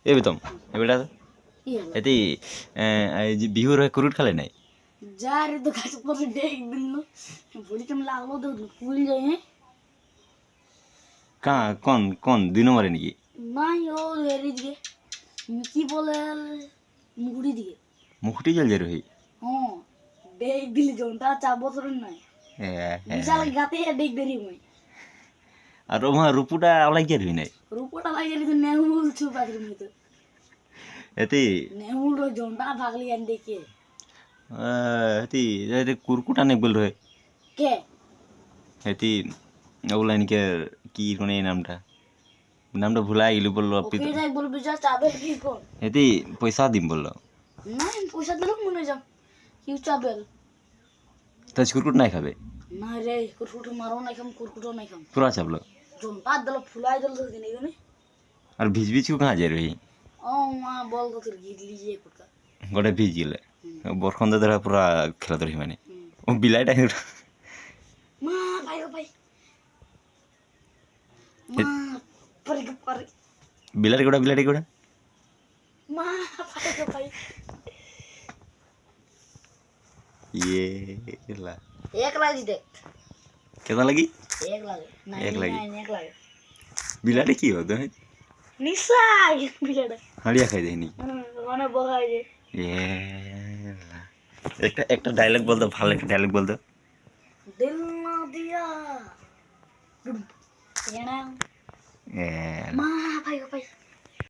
এ বেতম এবেটা এতে এই যে বিহুর হয়ে কুরুট খেলে নাই যা রে তো গাছ পরে দেখ দিন বলি কেমন লাগলো তো ফুল যায় হ্যাঁ কা কোন কোন 2 নম্বরে নাকি নাই ও এরি দিকে কি বলে মুগুড়ি দিকে মুখটি জল যায় রহি হ্যাঁ দেখ দিলি জনটা 4 বছরের নাই বিশাল গাতে দেখ দেরি মই আর ওমা রূপুটা আলাই গিয়ে রহি নাই রূপটা লাগে তো নেহুল ছু পাত্র মতো এতে নেহুল র জনটা ভাগলি আন দেখে এতে এতে কুরকুটা নেই বল রহে কে এতে ওগুলা নাকি কি কোন এই নামটা নামটা ভুলাই গেলু বললো ওকে যাই বলবি যা চাবেল কি কোন এতে পয়সা দিম বললো না পয়সা দিলে মনে যাও কি চাবেল তা কুরকুট নাই খাবে না রে কুরকুট মারো নাই খাম কুরকুটও নাই খাম পুরা চাপলো জনটা দিল ফুলাই দিল তো কিনে গনে আর ভিজ ভিজ কাঁ যায় রহি ও মা বল তো তোর গিদলি যে কুটকা গোটে ভিজ গেলে বরখন্দ ধরা পুরা খেলা ধরি মানে ও বিলাইটা মা ভাই ও ভাই মা পরে বিলাটি গোটা মা ভাই ও ভাই ये ला एक लागी देख केतना लगी एक लागे एक लागी। एक लागे बिलाटे की होतो है निशा बिलड़ हड़िया खाई देनी মানে বহাই যে ये ला একটা ডায়লগ বল দো ভালো একটা ডায়লগ বল দো দিল না দিয়া এনা এ মা ভাই ও ভাই